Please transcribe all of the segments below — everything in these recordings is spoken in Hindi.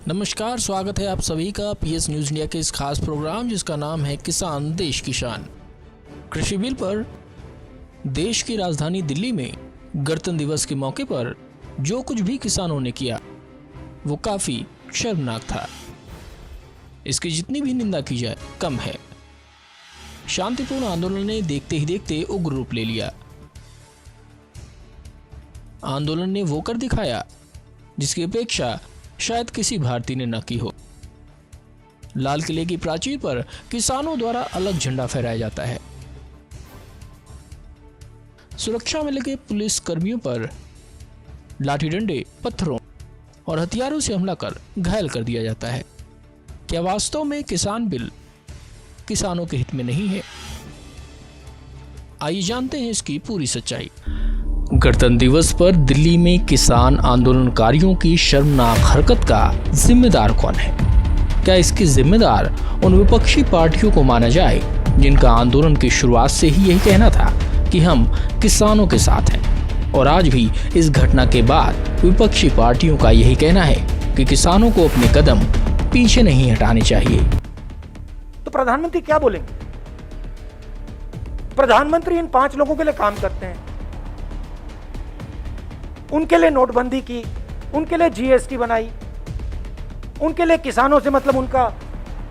नमस्कार, स्वागत है आप सभी का पीएस न्यूज इंडिया के इस खास प्रोग्राम जिसका नाम है किसान देश की शान। कृषि बिल पर देश की राजधानी दिल्ली में गणतंत्र दिवस के मौके पर जो कुछ भी किसानों ने किया वो काफी शर्मनाक था। इसकी जितनी भी निंदा की जाए कम है। शांतिपूर्ण आंदोलन ने देखते ही देखते उग्र रूप ले लिया। आंदोलन ने वो कर दिखाया जिसकी अपेक्षा शायद किसी भारतीय ने न की हो। लाल किले की प्राचीर पर किसानों द्वारा अलग झंडा फहराया जाता है। सुरक्षा में लगे पुलिस कर्मियों पर लाठी डंडे, पत्थरों और हथियारों से हमला कर घायल कर दिया जाता है। क्या वास्तव में किसान बिल किसानों के हित में नहीं है? आइए जानते हैं इसकी पूरी सच्चाई। गणतंत्र दिवस पर दिल्ली में किसान आंदोलनकारियों की शर्मनाक हरकत का जिम्मेदार कौन है? क्या इसके जिम्मेदार उन विपक्षी पार्टियों को माना जाए जिनका आंदोलन की शुरुआत से ही यही कहना था कि हम किसानों के साथ हैं, और आज भी इस घटना के बाद विपक्षी पार्टियों का यही कहना है कि किसानों को अपने कदम पीछे नहीं हटाने चाहिए। तो प्रधानमंत्री क्या बोलेंगे? प्रधानमंत्री इन 5 लोगों के लिए काम करते हैं। उनके लिए नोटबंदी की, उनके लिए जीएसटी बनाई, उनके लिए किसानों से मतलब उनका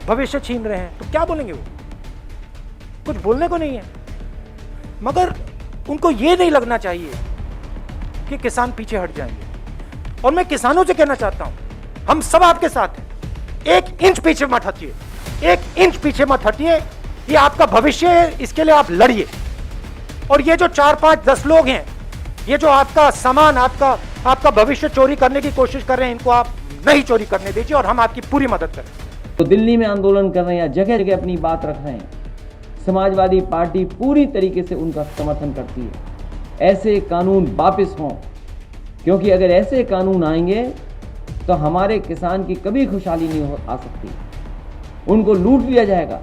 भविष्य छीन रहे हैं। तो क्या बोलेंगे वो? कुछ बोलने को नहीं है। मगर उनको ये नहीं लगना चाहिए कि किसान पीछे हट जाएंगे। और मैं किसानों से कहना चाहता हूं, हम सब आपके साथ हैं। 1 इंच पीछे मत हटिए, 1 इंच पीछे मत हटिए। ये आपका भविष्य है, इसके लिए आप लड़िए। और ये जो 4, 5, 10 लोग हैं, ये जो आपका सामान, आपका भविष्य चोरी करने की कोशिश कर रहे हैं, इनको आप नहीं चोरी करने दीजिए और हम आपकी पूरी मदद करें। तो दिल्ली में आंदोलन कर रहे हैं, जगह जगह अपनी बात रख रहे हैं। समाजवादी पार्टी पूरी तरीके से उनका समर्थन करती है। ऐसे कानून वापस हों, क्योंकि अगर ऐसे कानून आएंगे तो हमारे किसान की कभी खुशहाली नहीं आ सकती। उनको लूट लिया जाएगा,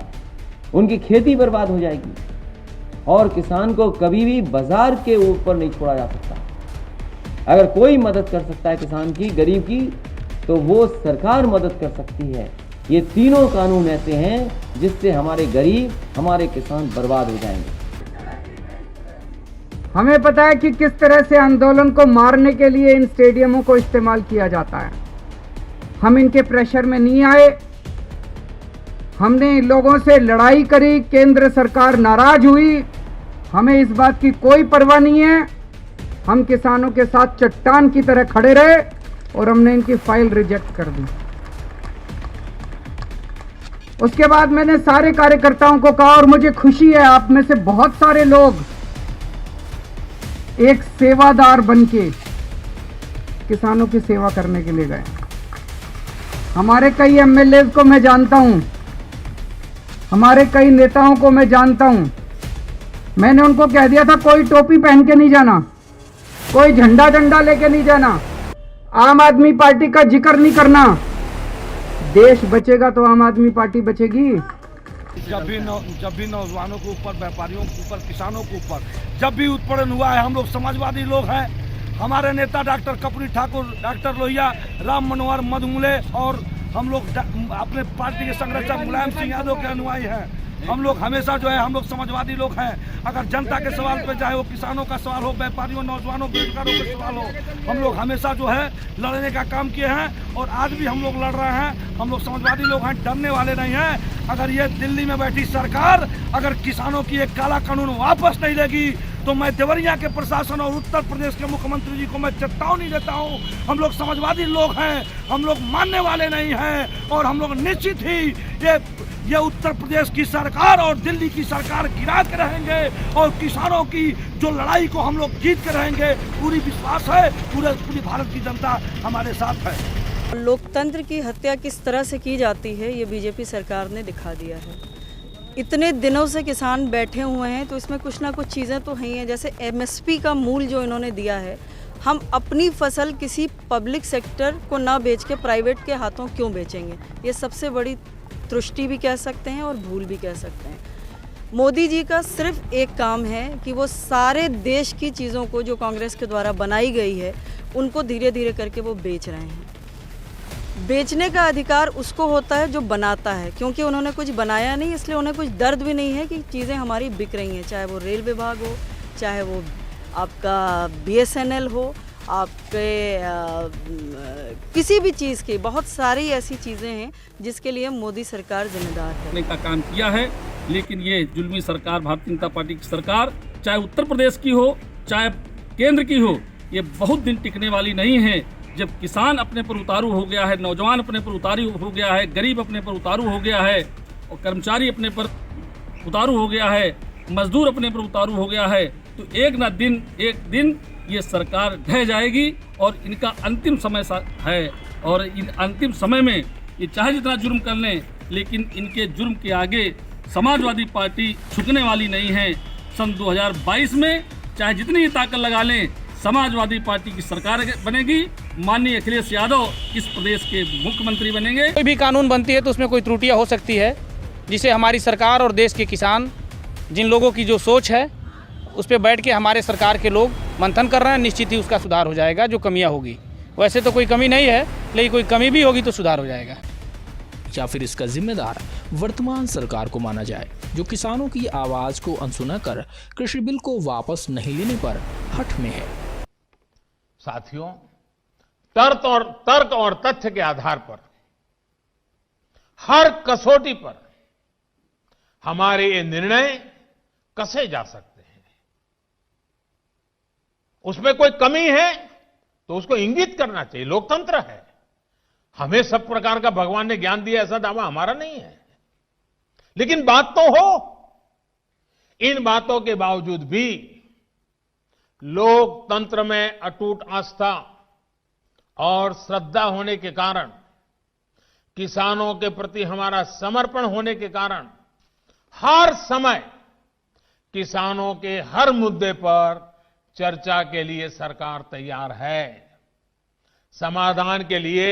उनकी खेती बर्बाद हो जाएगी और किसान को कभी भी बाजार के ऊपर नहीं छोड़ा जा सकता। अगर कोई मदद कर सकता है किसान की, गरीब की, तो वो सरकार मदद कर सकती है। ये तीनों कानून ऐसे हैं जिससे हमारे गरीब, हमारे किसान बर्बाद हो जाएंगे। हमें पता है कि किस तरह से आंदोलन को मारने के लिए इन स्टेडियमों को इस्तेमाल किया जाता है। हम इनके प्रेशर में नहीं आए। हमने इन लोगों से लड़ाई करी, केंद्र सरकार नाराज हुई। हमें इस बात की कोई परवाह नहीं है। हम किसानों के साथ चट्टान की तरह खड़े रहे और हमने इनकी फाइल रिजेक्ट कर दी। उसके बाद मैंने सारे कार्यकर्ताओं को कहा, और मुझे खुशी है आप में से बहुत सारे लोग एक सेवादार बनके किसानों की सेवा करने के लिए गए। हमारे कई एमएलए को मैं जानता हूं, हमारे कई नेताओं को मैं जानता हूं। मैंने उनको कह दिया था कोई टोपी पहन के नहीं जाना, कोई झंडा डंडा लेके नहीं जाना, आम आदमी पार्टी का जिक्र नहीं करना। देश बचेगा तो आम आदमी पार्टी बचेगी। जब भी नौजवानों के ऊपर, व्यापारियों के ऊपर, किसानों के ऊपर जब भी उत्पीड़न हुआ है, हम लोग समाजवादी लोग हैं। हमारे नेता डॉक्टर कर्पूरी ठाकुर, डॉक्टर लोहिया, राम मनोहर मधुमुले और हम लोग अपने पार्टी के संरक्षक मुलायम सिंह यादव के अनुयायी हैं। हम लोग हमेशा जो है, हम लोग समाजवादी लोग हैं। अगर जनता के सवाल पे, चाहे वो किसानों का सवाल हो, व्यापारियों, नौजवानों, बेरोजगारों के सवाल हो, हम लोग हमेशा जो है लड़ने का काम किए हैं और आज भी हम लोग लड़ रहे हैं। हम लोग समाजवादी लोग हैं, डरने वाले नहीं हैं। अगर ये दिल्ली में बैठी सरकार अगर किसानों की एक काला कानून वापस नहीं लेगी तो मैं देवरिया के प्रशासन और उत्तर प्रदेश के मुख्यमंत्री जी को मैं चेतावनी देता हूं। हम लोग समाजवादी लोग हैं, हम लोग मानने वाले नहीं हैं और हम लोग निश्चित ही ये उत्तर प्रदेश की सरकार और दिल्ली की सरकार गिरा के रहेंगे और किसानों की जो लड़ाई को हम लोग जीत के रहेंगे। पूरी विश्वास है, पूरी भारत की जनता हमारे साथ है। लोकतंत्र की हत्या किस तरह से की जाती है ये बीजेपी सरकार ने दिखा दिया है। इतने दिनों से किसान बैठे हुए हैं तो इसमें कुछ ना कुछ चीज़ें तो हैं ही। जैसे एमएसपी का मूल जो इन्होंने दिया है, हम अपनी फसल किसी पब्लिक सेक्टर को ना बेच के प्राइवेट के हाथों क्यों बेचेंगे? ये सबसे बड़ी त्रुष्टि भी कह सकते हैं और भूल भी कह सकते हैं। मोदी जी का सिर्फ एक काम है कि वो सारे देश की चीज़ों को जो कांग्रेस के द्वारा बनाई गई है उनको धीरे धीरे करके वो बेच रहे हैं। बेचने का अधिकार उसको होता है जो बनाता है, क्योंकि उन्होंने कुछ बनाया नहीं, इसलिए उन्हें कुछ दर्द भी नहीं है कि चीज़ें हमारी बिक रही हैं, चाहे वो रेल विभाग हो, चाहे वो आपका BSNL हो, आपके किसी भी चीज़ की, बहुत सारी ऐसी चीज़ें हैं जिसके लिए मोदी सरकार जिम्मेदार है। करने का काम किया है, लेकिन ये जुल्मी सरकार, भारतीय जनता पार्टी की सरकार, चाहे उत्तर प्रदेश की हो चाहे केंद्र की हो, ये बहुत दिन टिकने वाली नहीं है। जब किसान अपने पर उतारू हो गया है, नौजवान अपने पर उतारू हो गया है, गरीब अपने पर उतारू हो गया है और कर्मचारी अपने पर उतारू हो गया है, मजदूर अपने पर उतारू हो गया है, तो एक दिन ये सरकार ढह जाएगी और इनका अंतिम समय है। और इन अंतिम समय में ये चाहे जितना जुर्म कर लें, लेकिन इनके जुर्म के आगे समाजवादी पार्टी झुकने वाली नहीं है। सन 2022 में चाहे जितनी ही ताकत लगा लें, समाजवादी पार्टी की सरकार बनेगी, माननीय अखिलेश यादव इस प्रदेश के मुख्यमंत्री बनेंगे। कोई भी कानून बनती है तो उसमें कोई त्रुटियां हो सकती है, जिसे हमारी सरकार और देश के किसान, जिन लोगों की जो सोच है, उस पर बैठ के हमारे सरकार के लोग मंथन कर रहे हैं। निश्चित ही उसका सुधार हो जाएगा जो कमियां होगी। वैसे तो कोई कमी नहीं है, लेकिन कोई कमी भी होगी तो सुधार हो जाएगा। या फिर इसका जिम्मेदार वर्तमान सरकार को माना जाए, जो किसानों की आवाज को अनसुना कर कृषि बिल को वापस नहीं लेने पर हठ में है। साथियों, तर्क और तथ्य के आधार पर हर कसौटी पर हमारे ये निर्णय कसे जा सकते हैं। उसमें कोई कमी है तो उसको इंगित करना चाहिए, लोकतंत्र है। हमें सब प्रकार का भगवान ने ज्ञान दिया ऐसा दावा हमारा नहीं है, लेकिन बात तो हो। इन बातों के बावजूद भी लोकतंत्र में अटूट आस्था और श्रद्धा होने के कारण, किसानों के प्रति हमारा समर्पण होने के कारण हर समय किसानों के हर मुद्दे पर चर्चा के लिए सरकार तैयार है। समाधान के लिए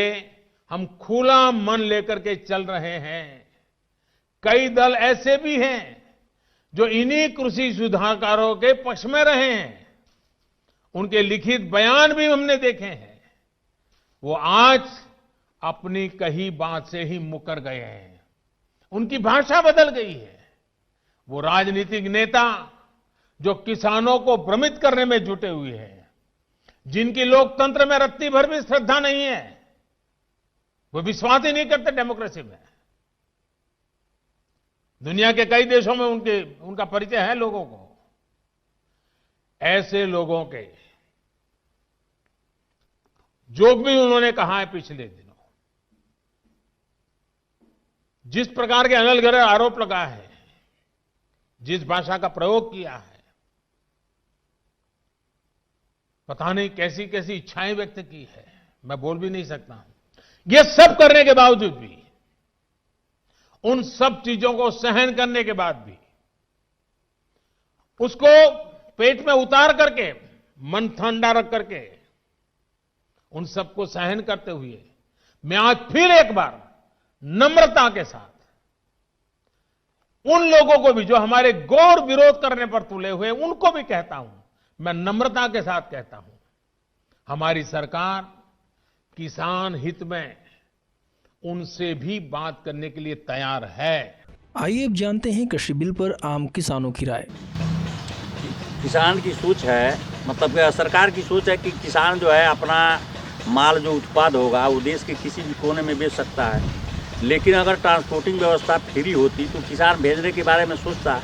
हम खुला मन लेकर के चल रहे हैं। कई दल ऐसे भी हैं जो इन्हीं कृषि सुधारकारों के पक्ष में रहे हैं। उनके लिखित बयान भी हमने देखे हैं। वो आज अपनी कही बात से ही मुकर गए हैं, उनकी भाषा बदल गई है। वो राजनीतिक नेता जो किसानों को भ्रमित करने में जुटे हुए हैं, जिनकी लोकतंत्र में रत्ती भर भी श्रद्धा नहीं है, वो विश्वास ही नहीं करते डेमोक्रेसी में। दुनिया के कई देशों में उनका परिचय है लोगों को। ऐसे लोगों के जो भी उन्होंने कहा है पिछले दिनों, जिस प्रकार के अनलगढ़ आरोप लगाए हैं, जिस भाषा का प्रयोग किया है, पता नहीं कैसी कैसी इच्छाएं व्यक्त की है, मैं बोल भी नहीं सकता हूं। ये सब करने के बावजूद भी, उन सब चीजों को सहन करने के बाद भी, उसको पेट में उतार करके, मन ठंडा रख करके, उन सबको सहन करते हुए मैं आज फिर एक बार नम्रता के साथ उन लोगों को भी जो हमारे गौर विरोध करने पर तुले हुए, उनको भी कहता हूं, मैं नम्रता के साथ कहता हूं, हमारी सरकार किसान हित में उनसे भी बात करने के लिए तैयार है। आइए अब जानते हैं कृषि बिल पर आम किसानों की राय। किसान की सोच है, मतलब सरकार की सोच है कि किसान जो है अपना माल जो उत्पाद होगा वो देश के किसी भी कोने में बेच सकता है। लेकिन अगर ट्रांसपोर्टिंग व्यवस्था फ्री होती तो किसान भेजने के बारे में सोचता।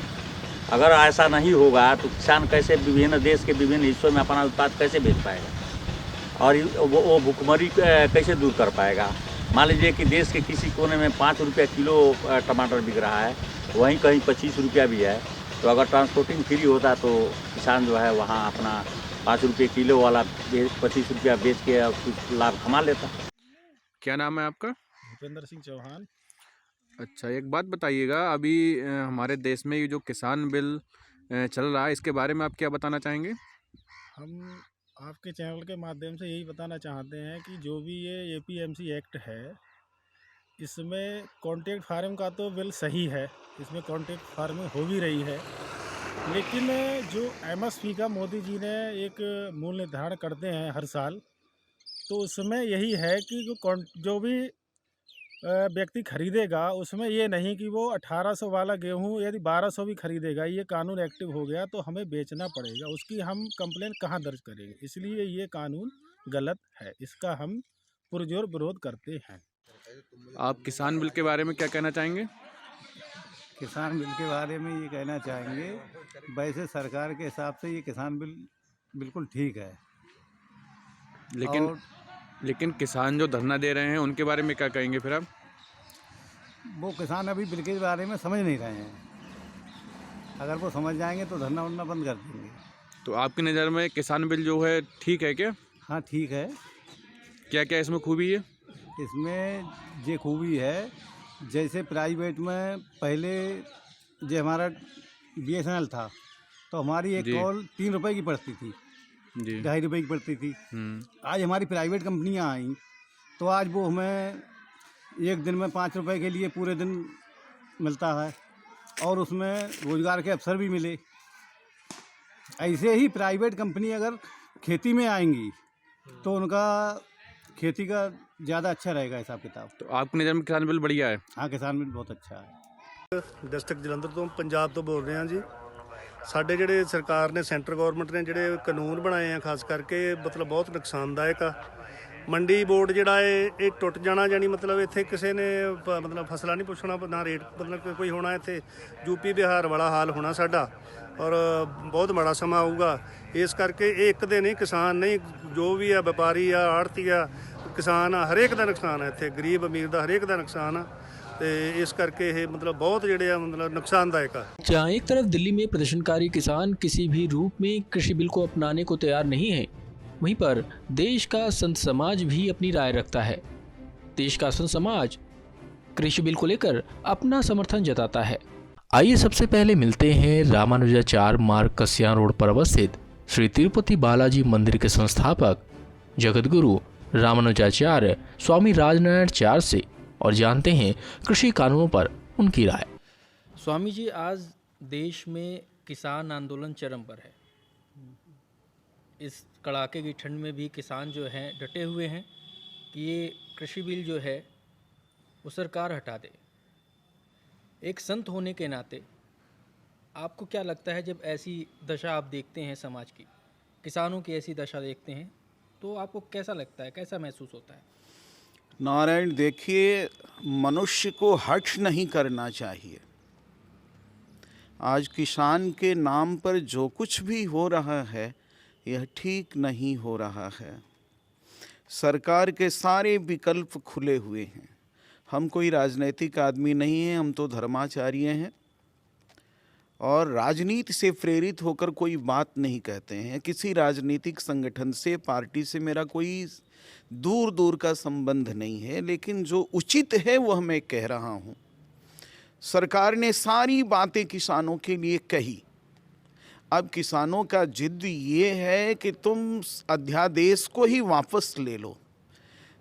अगर ऐसा नहीं होगा तो किसान कैसे विभिन्न देश के विभिन्न हिस्सों में अपना उत्पाद कैसे भेज पाएगा और वो भुखमरी कैसे दूर कर पाएगा। मान लीजिए कि देश के किसी कोने में 5 रुपया किलो टमाटर बिक रहा है, वहीं कहीं 25 रुपया भी है, तो अगर ट्रांसपोर्टिंग फ्री होता तो किसान जो है वहाँ अपना 5 रुपये किलो वाला 25 रुपया बेच के कुछ लाभ कमा लेता। क्या नाम है आपका? भूपेंद्र सिंह चौहान। अच्छा, एक बात बताइएगा, अभी हमारे देश में ये जो किसान बिल चल रहा है, इसके बारे में आप क्या बताना चाहेंगे? हम आपके चैनल के माध्यम से यही बताना चाहते हैं कि जो भी ये APMC एक्ट है, इसमें कॉन्ट्रैक्ट फार्म का तो बिल सही है, इसमें कॉन्ट्रैक्ट फार्मिंग हो भी रही है, लेकिन जो MSP का मोदी जी ने एक मूल्य निर्धारण करते हैं हर साल, तो उसमें यही है कि जो भी व्यक्ति खरीदेगा उसमें ये नहीं कि वो 1800 वाला गेहूं यदि 1200 भी खरीदेगा, ये कानून एक्टिव हो गया तो हमें बेचना पड़ेगा, उसकी हम कंप्लेन कहाँ दर्ज करेंगे। इसलिए ये कानून गलत है, इसका हम पुरजोर विरोध करते हैं। आप किसान बिल के बारे में क्या कहना चाहेंगे? किसान बिल के बारे में ये कहना चाहेंगे, वैसे सरकार के हिसाब से ये किसान बिल बिल्कुल ठीक है, लेकिन किसान जो धरना दे रहे हैं उनके बारे में क्या कहेंगे फिर आप? वो किसान अभी बिल के बारे में समझ नहीं रहे हैं। अगर वो समझ जाएंगे तो धरना उड़ना बंद कर देंगे। तो आपकी नज़र में किसान बिल जो है ठीक है क्या? हाँ ठीक है। क्या क्या इसमें खूबी है? इसमें ये खूबी है, जैसे प्राइवेट में पहले जो हमारा BSNL था तो हमारी एक कॉल 3 रुपए की पड़ती थी, 2.5 रुपए की पड़ती थी। आज हमारी प्राइवेट कंपनियां आई तो आज वो हमें एक दिन में 5 रुपए के लिए पूरे दिन मिलता है और उसमें रोजगार के अवसर भी मिले। ऐसे ही प्राइवेट कंपनी अगर खेती में आएंगी तो उनका खेती का ज़्यादा अच्छा रहेगा हिसाब किताब। तो आपकी नज़र में किसान बिल बढ़िया है? हाँ, किसान बिल बहुत अच्छा है। डिस्ट्रिक्ट जलंधर तो पंजाब तो बोल रहे हैं जी। ਸਾਡੇ ਜਿਹੜੇ ਸਰਕਾਰ ਨੇ, ਸੈਂਟਰ ਗਵਰਨਮੈਂਟ ਨੇ ਜਿਹੜੇ ਕਾਨੂੰਨ ਬਣਾਏ ਆ ਖਾਸ ਕਰਕੇ ਮਤਲਬ ਬਹੁਤ ਨੁਕਸਾਨਦਾਇਕ ਆ। ਮੰਡੀ ਬੋਰਡ ਜਿਹੜਾ ਇਹ ਟੁੱਟ ਜਾਣਾ, ਜਾਨੀ ਮਤਲਬ ਇੱਥੇ ਕਿਸੇ ਨੇ ਮਤਲਬ ਫਸਲਾਂ ਨਹੀਂ ਪੁੱਛਣਾ, ਨਾ ਰੇਟ ਮਤਲਬ ਕੋਈ ਹੋਣਾ। ਇੱਥੇ ਯੂਪੀ ਬਿਹਾਰ ਵਾਲਾ ਹਾਲ ਹੋਣਾ ਸਾਡਾ ਔਰ ਬਹੁਤ ਮਾੜਾ ਸਮਾਂ ਆਊਗਾ। ਇਸ ਕਰਕੇ ਇਹ ਇੱਕ ਦੇ ਨਹੀਂ, ਕਿਸਾਨ ਨਹੀਂ, ਜੋ ਵੀ ਆ ਵਪਾਰੀ ਆ, ਆੜਤੀ ਆ, ਕਿਸਾਨ ਆ, ਹਰੇਕ ਦਾ ਨੁਕਸਾਨ ਹੈ ਇੱਥੇ, ਗਰੀਬ ਅਮੀਰ ਦਾ ਹਰੇਕ ਦਾ ਨੁਕਸਾਨ ਆ। इस करके ये मतलब बहुत जेड़े मतलब नुकसानदायक है। जहाँ एक तरफ दिल्ली में प्रदर्शनकारी किसान किसी भी रूप में कृषि बिल को अपनाने को तैयार नहीं है, वहीं पर देश का संत समाज भी अपनी राय रखता है। देश का संत समाज कृषि बिल को लेकर अपना समर्थन जताता है। आइए सबसे पहले मिलते हैं रामानुजाचार्य मार्ग कस्या रोड पर अवस्थित श्री तिरुपति बालाजी मंदिर के संस्थापक जगतगुरु रामानुजाचार्य स्वामी राजनारायणाचार्य से और जानते हैं कृषि कानूनों पर उनकी राय। स्वामी जी, आज देश में किसान आंदोलन चरम पर है। इस कड़ाके की ठंड में भी किसान जो हैं डटे हुए हैं कि ये कृषि बिल जो है वो सरकार हटा दे। एक संत होने के नाते आपको क्या लगता है, जब ऐसी दशा आप देखते हैं समाज की, किसानों की ऐसी दशा देखते हैं, तो आपको कैसा लगता है, कैसा महसूस होता है? नारायण, देखिए, मनुष्य को हठ नहीं करना चाहिए। आज किसान के नाम पर जो कुछ भी हो रहा है यह ठीक नहीं हो रहा है। सरकार के सारे विकल्प खुले हुए हैं। हम कोई राजनीतिक आदमी नहीं हैं, हम तो धर्माचार्य हैं और राजनीति से प्रेरित होकर कोई बात नहीं कहते हैं। किसी राजनीतिक संगठन से, पार्टी से मेरा कोई दूर दूर का संबंध नहीं है, लेकिन जो उचित है वह मैं कह रहा हूँ। सरकार ने सारी बातें किसानों के लिए कही। अब किसानों का जिद ये है कि तुम अध्यादेश को ही वापस ले लो।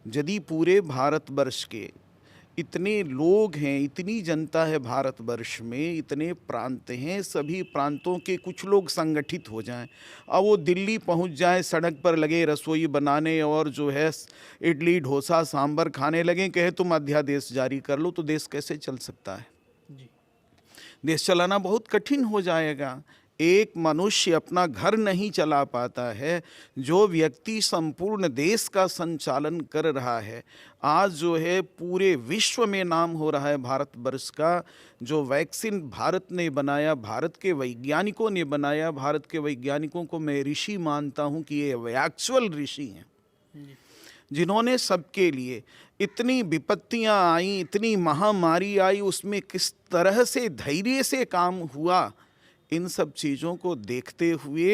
यदि पूरे भारतवर्ष के इतने लोग हैं, इतनी जनता है भारतवर्ष में, इतने प्रांत हैं, सभी प्रांतों के कुछ लोग संगठित हो जाएं, अब वो दिल्ली पहुंच जाएं, सड़क पर लगे रसोई बनाने और जो है इडली डोसा सांभर खाने लगे, कहे तुम अध्यादेश जारी कर लो, तो देश कैसे चल सकता है? देश चलाना बहुत कठिन हो जाएगा। एक मनुष्य अपना घर नहीं चला पाता है, जो व्यक्ति संपूर्ण देश का संचालन कर रहा है। आज जो है पूरे विश्व में नाम हो रहा है भारतवर्ष का। जो वैक्सीन भारत ने बनाया, भारत के वैज्ञानिकों ने बनाया, भारत के वैज्ञानिकों को मैं ऋषि मानता हूँ कि ये एक्चुअल ऋषि हैं, जिन्होंने सबके लिए इतनी विपत्तियाँ आई, इतनी महामारी आई, उसमें किस तरह से धैर्य से काम हुआ, इन सब चीज़ों को देखते हुए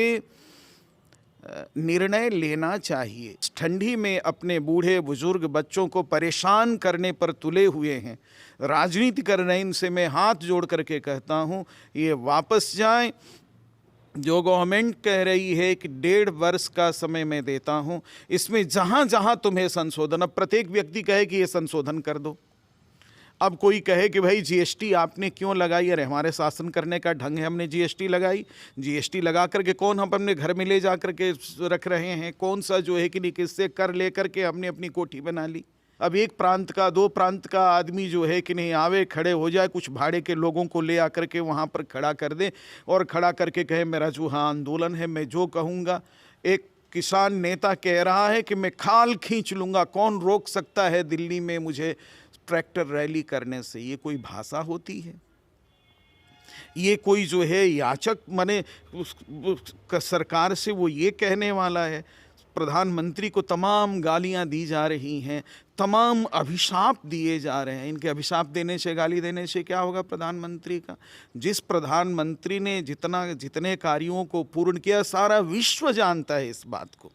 निर्णय लेना चाहिए। ठंडी में अपने बूढ़े बुजुर्ग बच्चों को परेशान करने पर तुले हुए हैं, राजनीति कर रहे हैं। इनसे मैं हाथ जोड़ करके कहता हूँ, ये वापस जाएं। जो गवर्नमेंट कह रही है कि 1.5 वर्ष का समय मैं देता हूँ, इसमें जहाँ जहाँ तुम्हें संशोधन, अब प्रत्येक व्यक्ति कहे कि ये संशोधन कर दो, अब कोई कहे कि भाई जीएसटी आपने क्यों लगाई, अरे हमारे शासन करने का ढंग है, हमने जीएसटी लगाई। जीएसटी लगा करके कौन हम अपने घर में ले जा करके रख रहे हैं, कौन सा जो है कि नहीं किससे कर ले करके हमने अपनी कोठी बना ली। अब एक प्रांत का 2 प्रांत का आदमी जो है कि नहीं आवे, खड़े हो जाए, कुछ भाड़े के लोगों को ले आकर के वहाँ पर खड़ा कर दे और खड़ा करके कहे मेरा जो हाँ आंदोलन है, मैं जो कहूँगा। एक किसान नेता कह रहा है कि मैं खाल खींच लूँगा, कौन रोक सकता है दिल्ली में मुझे ट्रैक्टर रैली करने से। ये कोई भाषा होती है? ये कोई जो है याचक माने सरकार से वो ये कहने वाला है? प्रधानमंत्री को तमाम गालियां दी जा रही हैं, तमाम अभिशाप दिए जा रहे हैं। इनके अभिशाप देने से, गाली देने से क्या होगा प्रधानमंत्री का? जिस प्रधानमंत्री ने जितने कार्यों को पूर्ण किया, सारा विश्व जानता है इस बात को।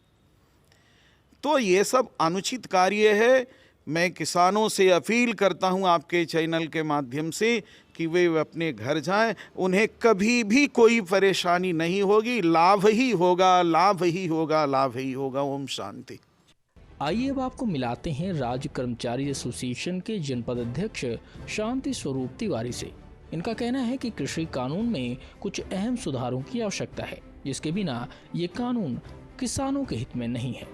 तो ये सब अनुचित कार्य है। मैं किसानों से अपील करता हूं आपके चैनल के माध्यम से कि वे अपने घर जाएं, उन्हें कभी भी कोई परेशानी नहीं होगी, लाभ ही होगा, लाभ ही होगा, लाभ ही होगा। ओम शांति। आइए अब आपको मिलाते हैं राज्य कर्मचारी एसोसिएशन के जनपद अध्यक्ष शांति स्वरूप तिवारी से। इनका कहना है कि कृषि कानून में कुछ अहम सुधारों की आवश्यकता है, जिसके बिना ये कानून किसानों के हित में नहीं है।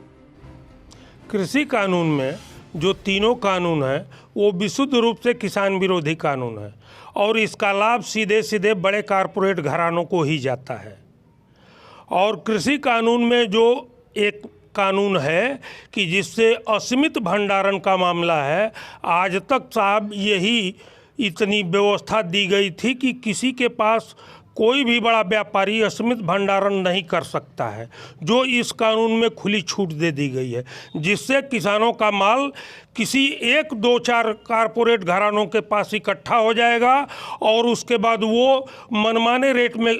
कृषि कानून में जो तीनों कानून है वो विशुद्ध रूप से किसान विरोधी कानून है और इसका लाभ सीधे सीधे बड़े कारपोरेट घरानों को ही जाता है। और कृषि कानून में जो एक कानून है कि जिससे असीमित भंडारण का मामला है, आज तक साहब यही इतनी व्यवस्था दी गई थी कि किसी के पास कोई भी बड़ा व्यापारी असीमित भंडारण नहीं कर सकता है, जो इस कानून में खुली छूट दे दी गई है, जिससे किसानों का माल किसी 1, 2, 4 कारपोरेट घरानों के पास इकट्ठा हो जाएगा और उसके बाद वो मनमाने रेट में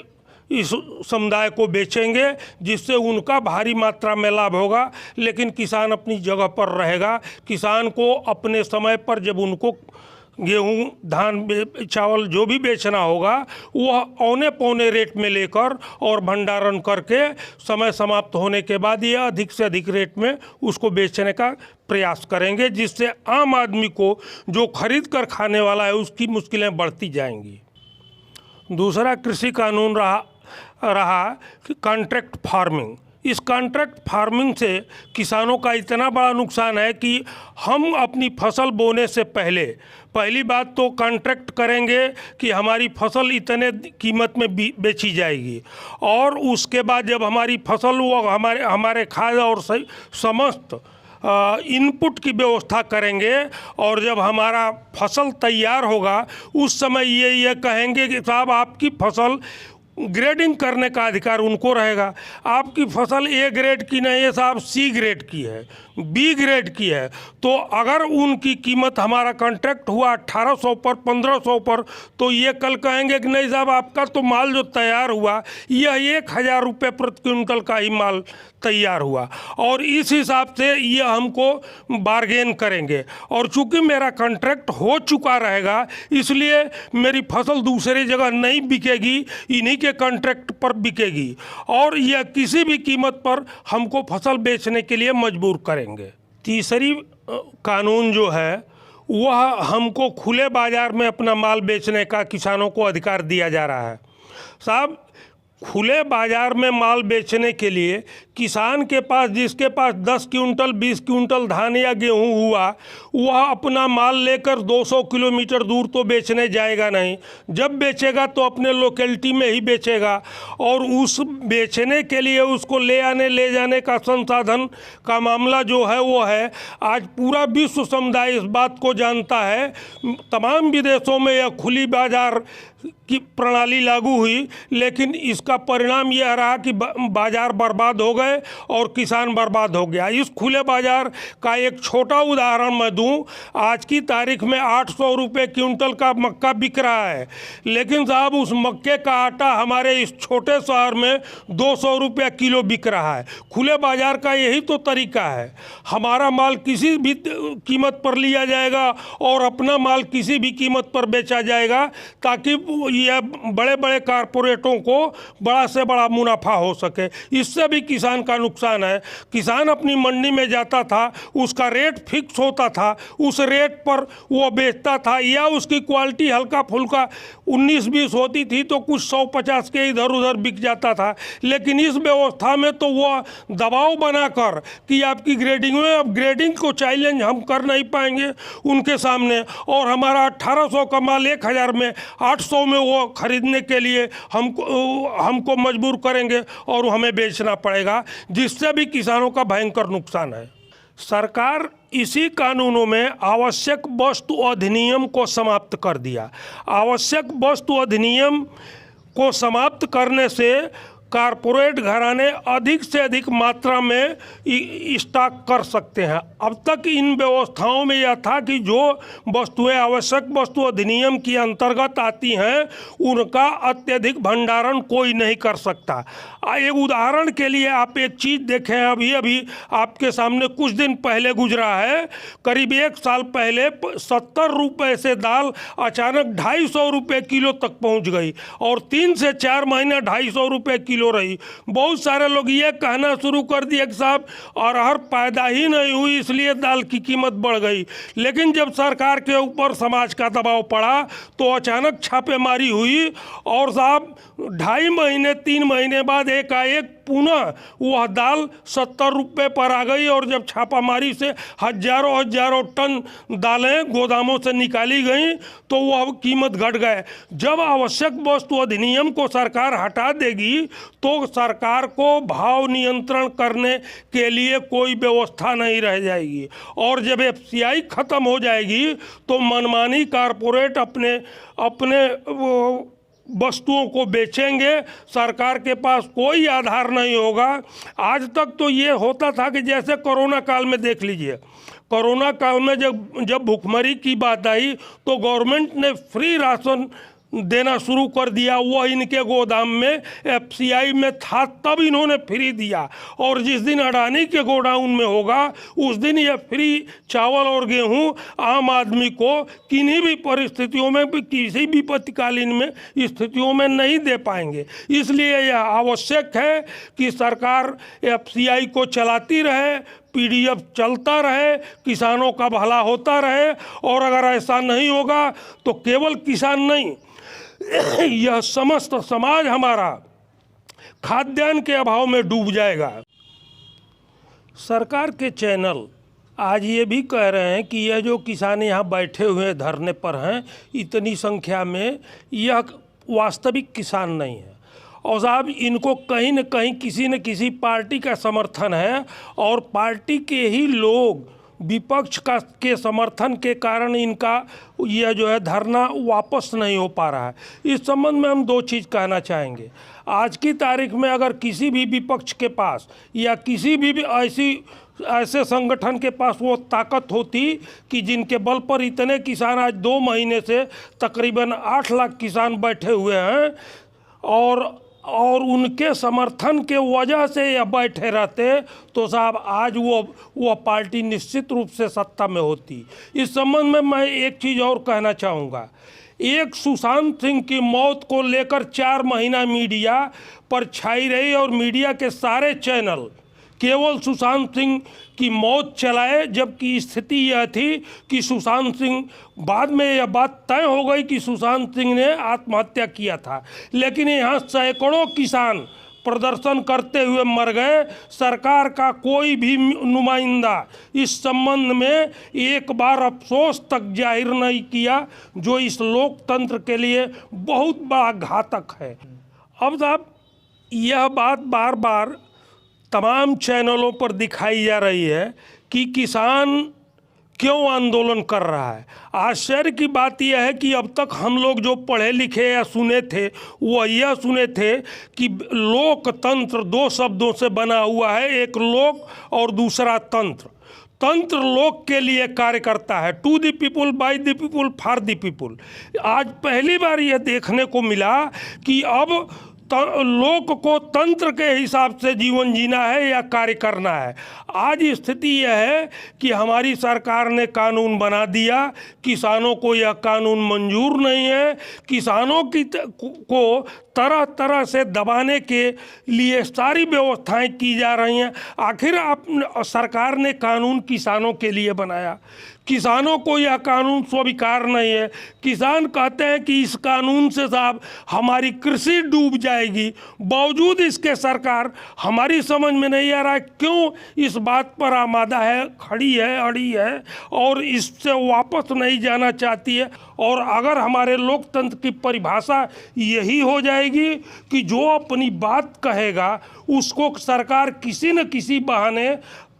इस समुदाय को बेचेंगे, जिससे उनका भारी मात्रा में लाभ होगा, लेकिन किसान अपनी जगह पर रहेगा। किसान को अपने समय पर जब उनको गेहूं, धान, चावल जो भी बेचना होगा वह औने पौने रेट में लेकर और भंडारण करके समय समाप्त होने के बाद ये अधिक से अधिक रेट में उसको बेचने का प्रयास करेंगे, जिससे आम आदमी को जो खरीद कर खाने वाला है उसकी मुश्किलें बढ़ती जाएंगी। दूसरा कृषि कानून रहा कि कॉन्ट्रैक्ट फार्मिंग। इस कॉन्ट्रैक्ट फार्मिंग से किसानों का इतना बड़ा नुकसान है कि हम अपनी फसल बोने से पहली बात तो कॉन्ट्रैक्ट करेंगे कि हमारी फसल इतने कीमत में बेची जाएगी, और उसके बाद जब हमारी फसल वो हमारे खाद और समस्त इनपुट की व्यवस्था करेंगे, और जब हमारा फसल तैयार होगा उस समय ये कहेंगे कि साहब आपकी फसल ग्रेडिंग करने का अधिकार उनको रहेगा। आपकी फसल ए ग्रेड की नहीं है साहब, सी ग्रेड की है, बी ग्रेड की है। तो अगर उनकी कीमत हमारा कॉन्ट्रैक्ट हुआ 1800 पर, 1500 पर, तो ये कल कहेंगे कि नहीं साहब आपका तो माल जो तैयार हुआ यह 1000 रुपये प्रति क्विंटल का ही माल तैयार हुआ, और इस हिसाब से ये हमको बार्गेन करेंगे। और चूंकि मेरा कॉन्ट्रैक्ट हो चुका रहेगा, इसलिए मेरी फसल दूसरी जगह नहीं बिकेगी, इन्हीं के कॉन्ट्रैक्ट पर बिकेगी, और यह किसी भी कीमत पर हमको फसल बेचने के लिए मजबूर करेंगे। तीसरी कानून जो है वह हमको खुले बाजार में अपना माल बेचने का किसानों को अधिकार दिया जा रहा है। साहब खुले बाजार में माल बेचने के लिए किसान के पास, जिसके पास 10 क्विंटल 20 क्विंटल धान या गेहूं हुआ, वह अपना माल लेकर 200 किलोमीटर दूर तो बेचने जाएगा नहीं। जब बेचेगा तो अपने लोकेलिटी में ही बेचेगा, और उस बेचने के लिए उसको ले जाने का संसाधन का मामला जो है वो है, आज पूरा विश्व समुदाय इस बात को जानता है। तमाम विदेशों में यह खुली बाजार की प्रणाली लागू हुई, लेकिन इसका परिणाम यह रहा कि बाजार बर्बाद हो गए और किसान बर्बाद हो गया। इस खुले बाजार का एक छोटा उदाहरण मैं दूं, आज की तारीख में 800 रुपये क्विंटल का मक्का बिक रहा है, लेकिन साहब उस मक्के का आटा हमारे इस छोटे छोटे शहर में 200 रुपया किलो बिक रहा है। खुले बाजार का यही तो तरीका है। हमारा माल किसी भी कीमत पर लिया जाएगा और अपना माल किसी भी कीमत पर बेचा जाएगा, ताकि यह बड़े बड़े कारपोरेटों को बड़ा से बड़ा मुनाफा हो सके। इससे भी किसान का नुकसान है। किसान अपनी मंडी में जाता था, उसका रेट फिक्स होता था, उस रेट पर वो बेचता था, या उसकी क्वालिटी हल्का फुल्का 19-20 होती थी तो कुछ 100-50 के इधर उधर बिक जाता था। लेकिन इस व्यवस्था में तो वो दबाव बनाकर कि आपकी ग्रेडिंग में, अब ग्रेडिंग को चैलेंज हम कर नहीं पाएंगे उनके सामने, और हमारा 1800 का माल 1000 में 800 में वो खरीदने के लिए हमको मजबूर करेंगे और हमें बेचना पड़ेगा, जिससे भी किसानों का भयंकर नुकसान है। सरकार इसी कानूनों में आवश्यक वस्तु अधिनियम को समाप्त कर दिया। आवश्यक वस्तु अधिनियम को समाप्त करने से कारपोरेट घराने अधिक से अधिक मात्रा में स्टॉक कर सकते हैं। अब तक इन व्यवस्थाओं में यह था कि जो वस्तुएं आवश्यक वस्तु अधिनियम के अंतर्गत आती हैं उनका अत्यधिक भंडारण कोई नहीं कर सकता। एक उदाहरण के लिए आप एक चीज़ देखें, अभी आपके सामने कुछ दिन पहले गुजरा है, करीब 1 साल पहले 70 रुपये से दाल अचानक 250 रुपये किलो तक पहुंच गई और 3 से 4 महीने 250 रुपये किलो रही। बहुत सारे लोग ये कहना शुरू कर दिए कि साहब अरहर पैदा ही नहीं हुई इसलिए दाल की कीमत बढ़ गई। लेकिन जब सरकार के ऊपर समाज का दबाव पड़ा तो अचानक छापेमारी हुई और साहब 2.5 महीने 3 महीने बाद एकाएक पुनः वह दाल 70 रुपये पर आ गई और जब छापामारी से हजारों टन दालें गोदामों से निकाली गई तो वह कीमत घट गए। जब आवश्यक वस्तु अधिनियम को सरकार हटा देगी तो सरकार को भाव नियंत्रण करने के लिए कोई व्यवस्था नहीं रह जाएगी, और जब FCI खत्म हो जाएगी तो मनमानी कारपोरेट अपने वस्तुओं को बेचेंगे। सरकार के पास कोई आधार नहीं होगा। आज तक तो ये होता था कि जैसे कोरोना काल में देख लीजिए, कोरोना काल में जब भुखमरी की बात आई तो गवर्नमेंट ने फ्री राशन देना शुरू कर दिया। वह इनके गोदाम में FCI में था तब इन्होंने फ्री दिया, और जिस दिन अडानी के गोडाउन में होगा उस दिन यह फ्री चावल और गेहूं आम आदमी को किन्हीं भी परिस्थितियों में, किसी भी विपत्तिकालीन में स्थितियों में नहीं दे पाएंगे। इसलिए यह आवश्यक है कि सरकार FCI को चलाती रहे, PDF चलता रहे, किसानों का भला होता रहे। और अगर ऐसा नहीं होगा तो केवल किसान नहीं, यह समस्त समाज हमारा खाद्यान्न के अभाव में डूब जाएगा। सरकार के चैनल आज ये भी कह रहे हैं कि यह जो किसान यहाँ बैठे हुए धरने पर हैं इतनी संख्या में, यह वास्तविक किसान नहीं है, और साहब इनको कहीं न कहीं किसी न किसी पार्टी का समर्थन है, और पार्टी के ही लोग विपक्ष के समर्थन के कारण इनका यह जो है धरना वापस नहीं हो पा रहा है। इस संबंध में हम 2 चीज़ कहना चाहेंगे। आज की तारीख में अगर किसी भी विपक्ष के पास या किसी भी ऐसे संगठन के पास वो ताकत होती कि जिनके बल पर इतने किसान आज 2 महीने से तकरीबन 8 लाख किसान बैठे हुए हैं और उनके समर्थन के वजह से यह बैठे रहते तो साहब आज वो पार्टी निश्चित रूप से सत्ता में होती। इस संबंध में मैं एक चीज़ और कहना चाहूँगा। एक सुशांत सिंह की मौत को लेकर 4 महीना मीडिया पर छाई रही और मीडिया के सारे चैनल केवल सुशांत सिंह की मौत चलाए, जबकि स्थिति यह थी कि सुशांत सिंह, बाद में यह बात तय हो गई कि सुशांत सिंह ने आत्महत्या किया था, लेकिन यहाँ सैकड़ों किसान प्रदर्शन करते हुए मर गए। सरकार का कोई भी नुमाइंदा इस संबंध में एक बार अफसोस तक जाहिर नहीं किया, जो इस लोकतंत्र के लिए बहुत बड़ा घातक है। अब साहब यह बात बार बार तमाम चैनलों पर दिखाई जा रही है कि किसान क्यों आंदोलन कर रहा है। आश्चर्य की बात यह है कि अब तक हम लोग जो पढ़े लिखे या सुने थे वह यह सुने थे कि लोकतंत्र 2 शब्दों से बना हुआ है, एक लोक और दूसरा तंत्र। तंत्र लोक के लिए कार्य करता है, to the people, by the people, for the people. आज पहली बार यह देखने को मिला कि अब लोक को तंत्र के हिसाब से जीवन जीना है या कार्य करना है। आज स्थिति यह है कि हमारी सरकार ने कानून बना दिया, किसानों को यह कानून मंजूर नहीं है, किसानों को तरह तरह से दबाने के लिए सारी व्यवस्थाएं की जा रही हैं। आखिर सरकार ने कानून किसानों के लिए बनाया, किसानों को यह कानून स्वीकार नहीं है। किसान कहते हैं कि इस कानून से साहब हमारी कृषि डूब जाएगी, बावजूद इसके सरकार हमारी समझ में नहीं आ रहा है क्यों इस बात पर आमादा है, खड़ी है, अड़ी है और इससे वापस नहीं जाना चाहती है। और अगर हमारे लोकतंत्र की परिभाषा यही हो जाएगी कि जो अपनी बात कहेगा उसको सरकार किसी न किसी बहाने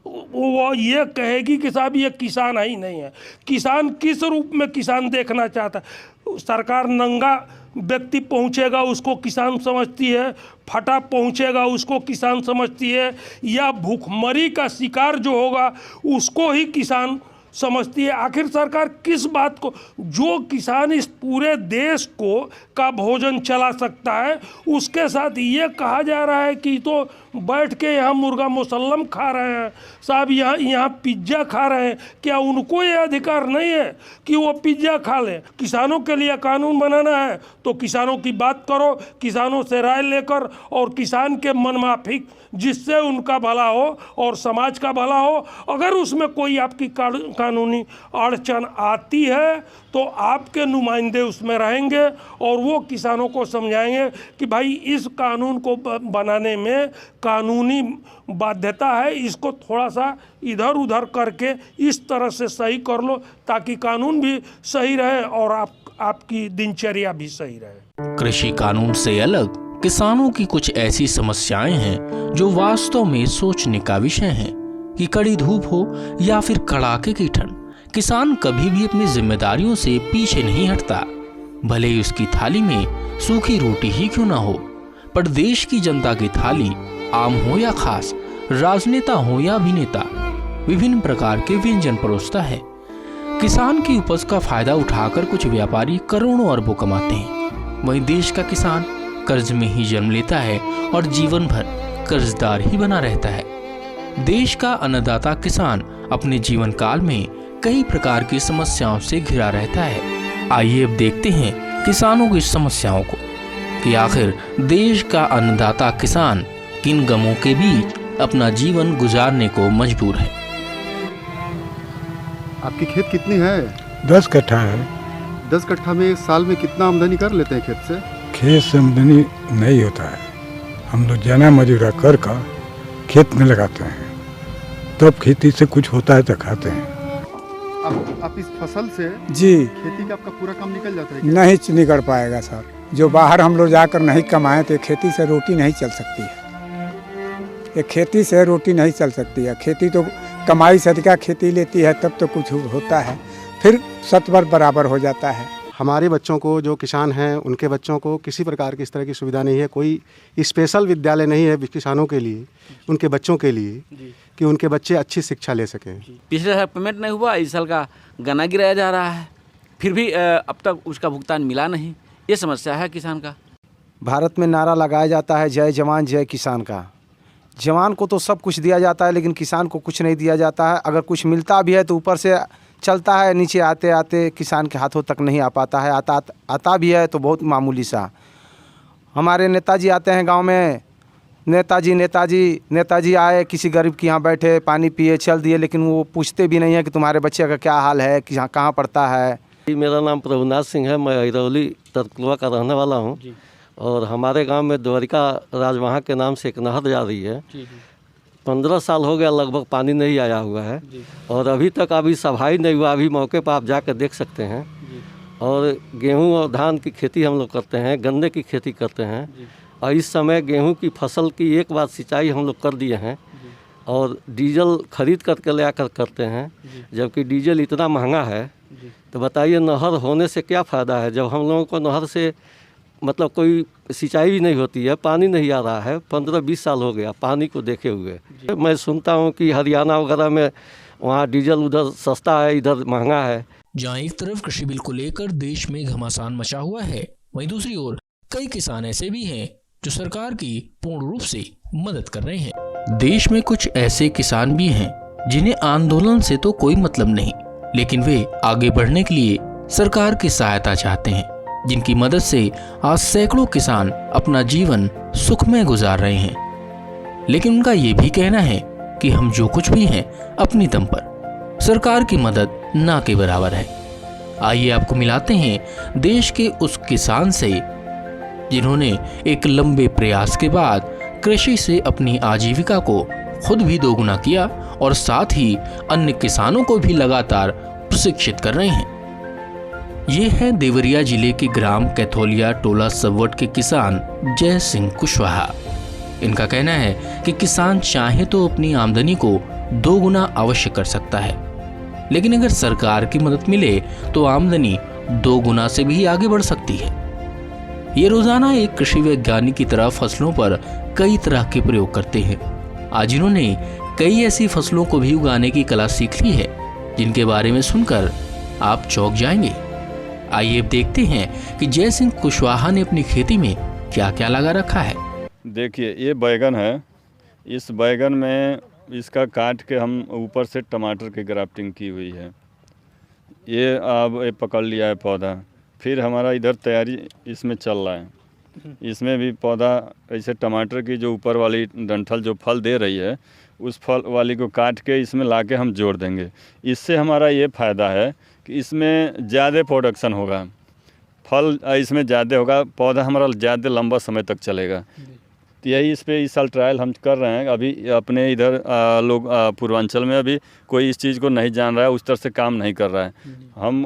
वो ये कहेगी कि साहब ये किसान ही नहीं है, किसान किस रूप में किसान देखना चाहता है। सरकार नंगा व्यक्ति पहुंचेगा उसको किसान समझती है, फटा पहुंचेगा उसको किसान समझती है, या भूखमरी का शिकार जो होगा उसको ही किसान समझती है। आखिर सरकार किस बात को, जो किसान इस पूरे देश को का भोजन चला सकता है उसके साथ ये कहा जा रहा है कि तो बैठ के यहाँ मुर्गा मुसल्लम खा रहे हैं साहब, यहाँ पिज्ज़ा खा रहे हैं, क्या उनको ये अधिकार नहीं है कि वो पिज्ज़ा खा लें? किसानों के लिए कानून बनाना है तो किसानों की बात करो, किसानों से राय लेकर और किसान के मनमाफिक जिससे उनका भला हो और समाज का भला हो। अगर उसमें कोई आपकी कानूनी अड़चन आती है तो आपके नुमाइंदे उसमें रहेंगे और वो किसानों को समझाएंगे कि भाई इस कानून को बनाने में कानूनी बाध्यता है, इसको थोड़ा सा इधर उधर करके इस तरह से सही कर लो ताकि कानून भी सही रहे और आपकी दिनचर्या भी सही रहे। कृषि कानून से अलग किसानों की कुछ ऐसी समस्याएं हैं जो वास्तव में सोचने का विषय है कि कड़ी धूप हो या फिर कड़ाके की ठंड, किसान कभी भी अपनी जिम्मेदारियों से पीछे नहीं हटता, भले ही उसकी थाली में सूखी रोटी ही क्यों ना हो। पर देश की जनता की थाली आम हो या खास, राजनेता हो या अभिनेता, विभिन्न प्रकार के व्यंजन परोसता है। किसान की उपज का फायदा उठाकर कुछ व्यापारी करोड़ों अरबों कमाते हैं, वहीं देश का किसान कर्ज में ही जन्म लेता है और जीवन भर कर्जदार ही बना रहता है। देश का अन्नदाता किसान अपने जीवन काल में कई प्रकार की समस्याओं से घिरा रहता है। आइए अब देखते हैं किसानों की समस्याओं को कि आखिर देश का अन्नदाता किसान किन गमों के बीच अपना जीवन गुजारने को मजबूर है। आपकी खेत कितनी है? 10 कट्ठा है। 10 कट्ठा में साल में कितना आमदनी कर लेते हैं खेत से? खेत से आमदनी नहीं होता है, हम लोग जना मजूरा कर खेत में लगाते हैं, तब खेती से कुछ होता है तो खाते हैं। आप इस फसल से जी खेती का आपका पूरा काम निकल जाता है? नहीं निकल पाएगा सर, जो बाहर हम लोग जाकर नहीं कमाए तो खेती से रोटी नहीं चल सकती है। ये खेती से रोटी नहीं चल सकती है, खेती तो कमाई से अधिका खेती लेती है तब तो कुछ होता है, फिर सतवर बराबर हो जाता है। हमारे बच्चों को, जो किसान हैं उनके बच्चों को किसी प्रकार की इस तरह की सुविधा नहीं है, कोई स्पेशल विद्यालय नहीं है किसानों के लिए, उनके बच्चों के लिए, कि उनके बच्चे अच्छी शिक्षा ले सकें। पिछले साल पेमेंट नहीं हुआ, इस साल का गन्ना गिराया जा रहा है, फिर भी अब तक उसका भुगतान मिला नहीं। ये समस्या है किसान का। भारत में नारा लगाया जाता है जय जवान जय किसान का। जवान को तो सब कुछ दिया जाता है लेकिन किसान को कुछ नहीं दिया जाता है। अगर कुछ मिलता भी है तो ऊपर से चलता है, नीचे आते आते किसान के हाथों तक नहीं आ पाता है। आता भी है तो बहुत मामूली सा। हमारे नेताजी आते हैं गांव में, नेताजी आए, किसी गरीब के यहाँ बैठे, पानी पिए, चल दिए, लेकिन वो पूछते भी नहीं है कि तुम्हारे बच्चे का क्या हाल है, कि कहाँ पढ़ता है। मेरा नाम प्रभुनाथ सिंह है, मैं हिरौली तरकुलवा का रहने वाला हूँ और हमारे गांव में द्वारिका राजवहाँ के नाम से एक नहर जा रही है। 15 साल हो गया लगभग पानी नहीं आया हुआ है और अभी तक सफाई नहीं हुआ। अभी मौके पर आप जाकर देख सकते हैं। और गेहूं और धान की खेती हम लोग करते हैं, गन्ने की खेती करते हैं और इस समय गेहूं की फसल की एक बार सिंचाई हम लोग कर दिए हैं और डीजल खरीद करके ले आकर करते हैं, जबकि डीजल इतना महंगा है। तो बताइए नहर होने से क्या फ़ायदा है जब हम लोगों को नहर से मतलब कोई सिंचाई भी नहीं होती है, पानी नहीं आ रहा है। 15-20 साल हो गया पानी को देखे हुए। मैं सुनता हूँ कि हरियाणा वगैरह में वहाँ डीजल उधर सस्ता है, इधर महंगा है। जहाँ एक तरफ कृषि बिल को लेकर देश में घमासान मचा हुआ है, वहीं दूसरी ओर कई किसान ऐसे भी हैं जो सरकार की पूर्ण रूप से मदद कर रहे हैं। देश में कुछ ऐसे किसान भी हैं जिन्हें आंदोलन से तो कोई मतलब नहीं, लेकिन वे आगे बढ़ने के लिए सरकार की सहायता चाहते हैं, जिनकी मदद से आज सैकड़ों किसान अपना जीवन सुखमय गुजार रहे हैं। लेकिन उनका ये भी कहना है कि हम जो कुछ भी हैं अपनी दम पर, सरकार की मदद ना के बराबर है। आइए आपको मिलाते हैं देश के उस किसान से जिन्होंने एक लंबे प्रयास के बाद कृषि से अपनी आजीविका को खुद भी दोगुना किया और साथ ही अन्य किसानों को भी लगातार प्रशिक्षित कर रहे हैं। ये है देवरिया जिले के ग्राम कैथोलिया टोला सबवट के किसान जय सिंह कुशवाहा। इनका कहना है कि किसान चाहे तो अपनी आमदनी को दोगुना अवश्य कर सकता है, लेकिन अगर सरकार की मदद मिले तो आमदनी 2 गुना से भी आगे बढ़ सकती है। ये रोजाना एक कृषि वैज्ञानिक की तरह फसलों पर कई तरह के प्रयोग करते हैं। आज इन्होंने कई ऐसी फसलों को भी उगाने की कला सीख ली है जिनके बारे में सुनकर आप चौंक जाएंगे। आइए अब देखते हैं कि जय सिंह कुशवाहा ने अपनी खेती में क्या क्या लगा रखा है। देखिए, ये बैगन है। इस बैगन में इसका काट के हम ऊपर से टमाटर की ग्राफ्टिंग की हुई है। ये अब ये पकड़ लिया है पौधा। फिर हमारा इधर तैयारी इसमें चल रहा है। इसमें भी पौधा ऐसे टमाटर की जो ऊपर वाली डंठल जो फल दे रही है, उस फल वाली को काट के इसमें लाके हम जोड़ देंगे। इससे हमारा ये फ़ायदा है कि इसमें ज़्यादा प्रोडक्शन होगा, फल इसमें ज़्यादा होगा, पौधा हमारा ज़्यादा लंबा समय तक चलेगा। तो यही इस पे इस साल ट्रायल हम कर रहे हैं। अभी अपने इधर लोग पूर्वांचल में अभी कोई इस चीज़ को नहीं जान रहा है, उस तरह से काम नहीं कर रहा है। हम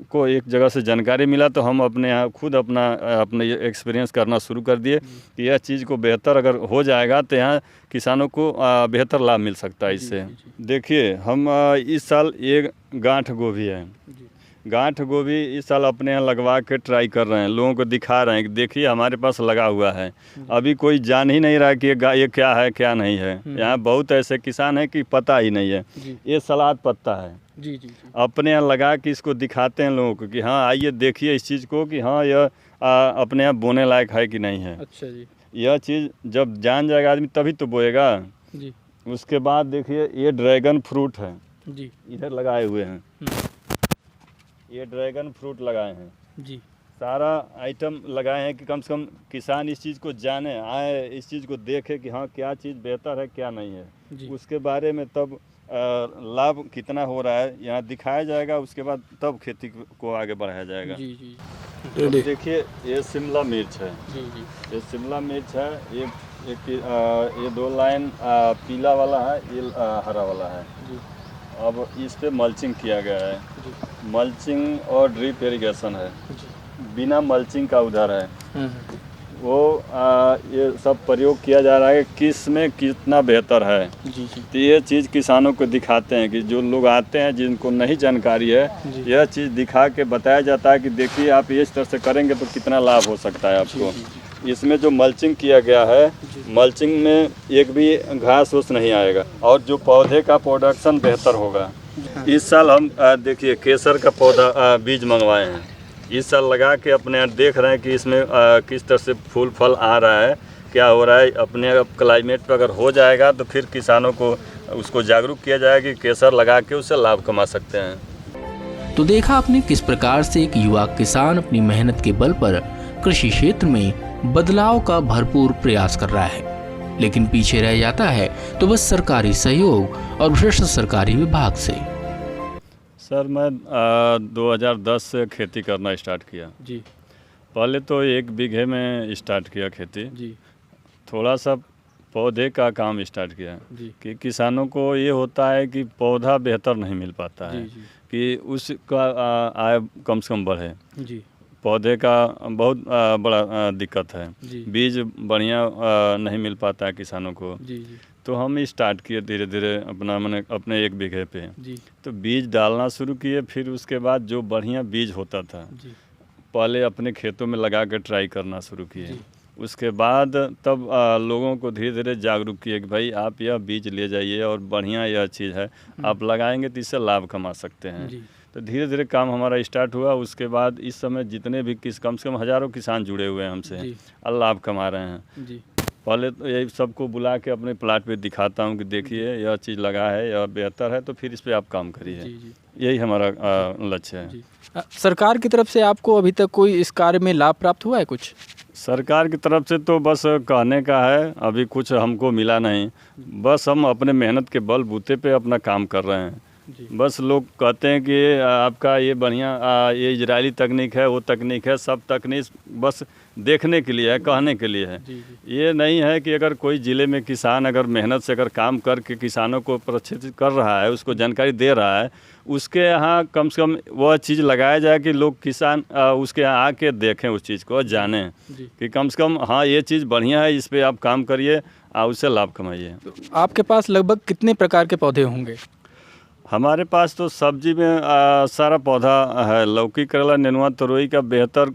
को एक जगह से जानकारी मिला तो हम अपने यहाँ खुद अपने एक्सपीरियंस करना शुरू कर दिए कि यह चीज़ को बेहतर अगर हो जाएगा तो यहाँ किसानों को बेहतर लाभ मिल सकता है इससे। देखिए, हम इस साल एक गांठ गोभी है, गांठ गोभी इस साल अपने यहाँ लगवा के ट्राई कर रहे हैं, लोगों को दिखा रहे हैं कि देखिए हमारे पास लगा हुआ है। अभी कोई जान ही नहीं रहा कि ये क्या है क्या नहीं है। यहाँ बहुत ऐसे किसान हैं कि पता ही नहीं है। ये सलाद पत्ता है, अपने यहाँ लगा के इसको दिखाते हैं लोगों को कि हाँ आइए देखिए इस चीज़ को कि हाँ यह अपने यहाँ बोने लायक है कि नहीं है। अच्छा जी। यह चीज़ जब जान जाएगा आदमी तभी तो बोएगा जी। उसके बाद देखिए ये ड्रैगन फ्रूट है जी, इधर लगाए हुए हैं। ये ड्रैगन फ्रूट लगाए हैं जी। सारा आइटम लगाए हैं कि कम से कम किसान इस चीज़ को जाने, आए इस चीज़ को देखे कि हाँ क्या चीज़ बेहतर है क्या नहीं है जी। उसके बारे में तब लाभ कितना हो रहा है यहाँ दिखाया जाएगा। उसके बाद तब खेती को आगे बढ़ाया जाएगा जी जी। तो देखिए ये शिमला मिर्च है जी जी। ये शिमला मिर्च है। ये 2 लाइन पीला वाला है, ये हरा वाला है जी। अब इस पे मल्चिंग किया गया है। मल्चिंग और ड्रिप इरिगेशन है, बिना मल्चिंग का उधर है वो ये सब प्रयोग किया जा रहा है कि किस में कितना बेहतर है जी जी। तो ये चीज़ किसानों को दिखाते हैं कि जो लोग आते हैं जिनको नहीं जानकारी है, यह चीज़ दिखा के बताया जाता है कि देखिए आप इस तरह से करेंगे तो कितना लाभ हो सकता है आपको। इसमें जो मल्चिंग किया गया है, मल्चिंग में एक भी घास फूस नहीं आएगा और जो पौधे का प्रोडक्शन बेहतर होगा। इस साल हम देखिए केसर का पौधा बीज मंगवाए हैं। इस साल लगा के अपने यहाँ देख रहे हैं कि इसमें किस तरह से फूल फल आ रहा है, क्या हो रहा है। अपने क्लाइमेट पर अगर हो जाएगा तो फिर किसानों को उसको जागरूक किया जाएगा कि केसर लगा के उससे लाभ कमा सकते हैं। तो देखा आपने किस प्रकार से एक युवा किसान अपनी मेहनत के बल पर कृषि क्षेत्र में बदलाव का भरपूर प्रयास कर रहा है, लेकिन पीछे रह जाता है तो बस सरकारी सहयोग और भ्रष्ट सरकारी विभाग से। सर मैं 2010 से खेती करना स्टार्ट किया जी। पहले तो 1 बीघे में स्टार्ट किया खेती जी। थोड़ा सा पौधे का काम स्टार्ट किया जी। कि किसानों को ये होता है कि पौधा बेहतर नहीं मिल पाता है जी। कि उसका आय कम से कम बढ़े जी। पौधे का बहुत बड़ा दिक्कत है, बीज बढ़िया नहीं मिल पाता है किसानों को जी। तो हम स्टार्ट किए धीरे धीरे अपने 1 बीघे पे जी। तो बीज डालना शुरू किए। फिर उसके बाद जो बढ़िया बीज होता था जी। पहले अपने खेतों में लगा कर ट्राई करना शुरू किए। उसके बाद तब लोगों को धीरे धीरे जागरूक किए कि भाई आप यह बीज ले जाइए और बढ़िया यह चीज़ है, आप लगाएंगे तो इससे लाभ कमा सकते हैं। तो धीरे धीरे काम हमारा स्टार्ट हुआ। उसके बाद इस समय जितने भी कम से कम हज़ारों किसान जुड़े हुए हैं हमसे, लाभ कमा रहे हैं जी। पहले तो यही सबको बुला के अपने प्लाट पे दिखाता हूँ कि देखिए यह चीज़ लगा है, यह बेहतर है, तो फिर इस पर आप काम करिए। यही हमारा लक्ष्य है। सरकार की तरफ से आपको अभी तक कोई इस कार्य में लाभ प्राप्त हुआ है कुछ? सरकार की तरफ से तो बस कहने का है, अभी कुछ हमको मिला नहीं। बस हम अपने मेहनत के बल बूते पे अपना काम कर रहे हैं। बस लोग कहते हैं कि आपका ये बढ़िया ये इजरायली तकनीक है, वो तकनीक है, सब तकनीक बस देखने के लिए है, कहने के लिए है। ये नहीं है कि अगर कोई ज़िले में किसान अगर मेहनत से अगर काम करके किसानों को प्रशिक्षित कर रहा है, उसको जानकारी दे रहा है, उसके यहाँ कम से कम वह चीज़ लगाया जाए कि लोग किसान उसके यहाँ आके देखें उस चीज़ को, जानें कि कम से कम हाँ ये चीज़ बढ़िया है, इस पर आप काम करिए और उससे लाभ कमाइए। आपके पास लगभग कितने प्रकार के पौधे होंगे? हमारे पास तो सब्जी में सारा पौधा है। लौकी, करेला, नेनुआ, तरोई का बेहतर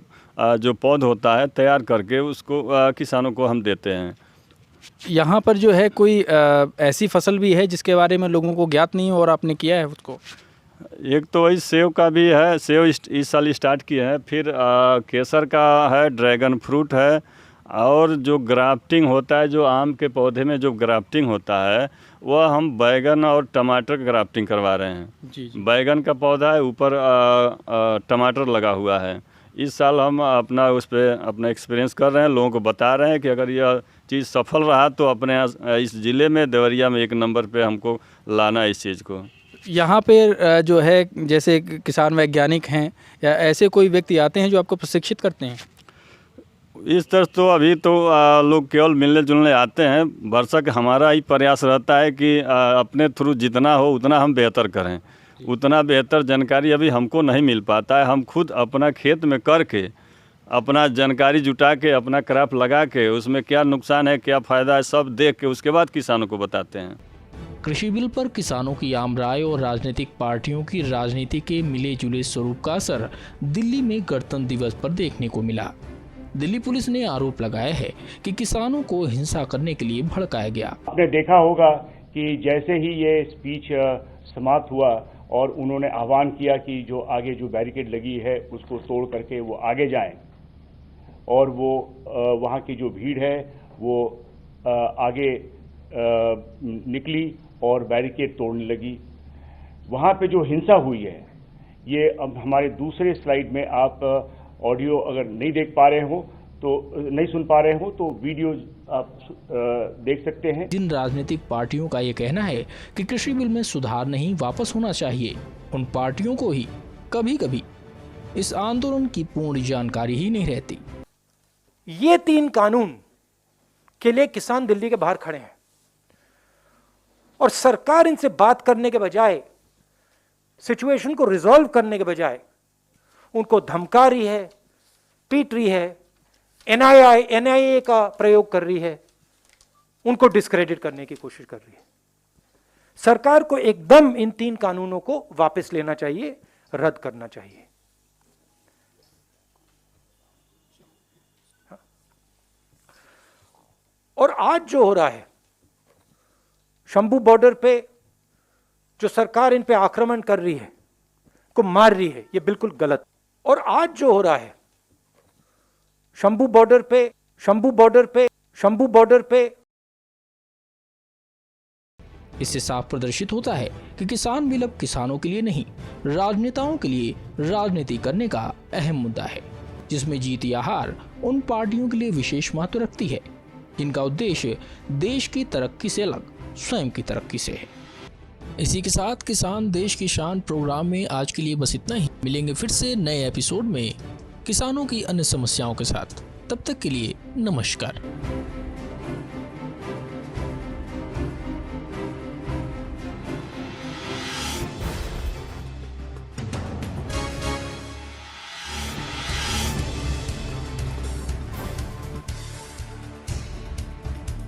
जो पौध होता है तैयार करके उसको किसानों को हम देते हैं। यहाँ पर जो है कोई ऐसी फसल भी है जिसके बारे में लोगों को ज्ञात नहीं हो और आपने किया है उसको? एक तो वही सेव का भी है, सेव इस साल स्टार्ट किए हैं। फिर केसर का है, ड्रैगन फ्रूट है, और जो ग्राफ्टिंग होता है, जो आम के पौधे में जो ग्राफ्टिंग होता है, वह हम बैगन और टमाटर का ग्राफ्टिंग करवा रहे हैं। बैगन का पौधा है, ऊपर टमाटर लगा हुआ है। इस साल हम अपना उस पर अपना एक्सपीरियंस कर रहे हैं, लोगों को बता रहे हैं कि अगर यह चीज़ सफल रहा तो अपने इस ज़िले में देवरिया में 1 नंबर पे हमको लाना है इस चीज़ को। यहाँ पे जो है जैसे किसान वैज्ञानिक हैं या ऐसे कोई व्यक्ति आते हैं जो आपको प्रशिक्षित करते हैं? इस तरह तो अभी तो लोग केवल मिलने जुलने आते हैं। भरसक हमारा ही प्रयास रहता है कि अपने थ्रू जितना हो उतना हम बेहतर करें। उतना बेहतर जानकारी अभी हमको नहीं मिल पाता है। हम खुद अपना खेत में करके अपना जानकारी जुटा के अपना क्रॉप लगा के उसमें क्या नुकसान है, क्या फ़ायदा है, सब देख के उसके बाद किसानों को बताते हैं। कृषि बिल पर किसानों की आम राय और राजनीतिक पार्टियों की राजनीति के मिले जुले स्वरूप का असर दिल्ली में गणतंत्र दिवस पर देखने को मिला। दिल्ली पुलिस ने आरोप लगाया है कि किसानों को हिंसा करने के लिए भड़काया गया। आपने देखा होगा कि जैसे ही ये स्पीच समाप्त हुआ और उन्होंने आह्वान किया कि जो आगे जो बैरिकेड लगी है उसको तोड़ करके वो आगे जाएं, और वो वहाँ की जो भीड़ है वो आगे निकली और बैरिकेड तोड़ने लगी। वहाँ पे जो हिंसा हुई है, ये अब हमारे दूसरे स्लाइड में आप ऑडियो अगर नहीं देख पा रहे हो तो नहीं सुन पा रहे हो तो वीडियो आप देख सकते हैं। जिन राजनीतिक पार्टियों का ये कहना है कि कृषि बिल में सुधार नहीं वापस होना चाहिए, उन पार्टियों को ही कभी कभी इस आंदोलन की पूर्ण जानकारी ही नहीं रहती। ये 3 कानून के लिए किसान दिल्ली के बाहर खड़े हैं और सरकार इनसे बात करने के बजाय, सिचुएशन को रिजॉल्व करने के बजाय उनको धमका रही है, पीट रही है, एनआईए का प्रयोग कर रही है, उनको डिस्क्रेडिट करने की कोशिश कर रही है। सरकार को एकदम इन 3 कानूनों को वापस लेना चाहिए, रद्द करना चाहिए। और आज जो हो रहा है शंभू बॉर्डर पे, जो सरकार इन पे आक्रमण कर रही है, को मार रही है, ये बिल्कुल गलत। और आज जो हो रहा है शंभू बॉर्डर पे इससे साफ प्रदर्शित होता है कि किसान बिल अब किसानों के लिए नहीं, राजनेताओं के लिए राजनीति करने का अहम मुद्दा है, जिसमें जीत या हार उन पार्टियों के लिए विशेष महत्व रखती है जिनका उद्देश्य देश की तरक्की से अलग स्वयं की तरक्की से है। इसी के साथ किसान देश की शान प्रोग्राम में आज के लिए बस इतना ही। मिलेंगे फिर से नए एपिसोड में किसानों की अन्य समस्याओं के साथ। तब तक के लिए नमस्कार।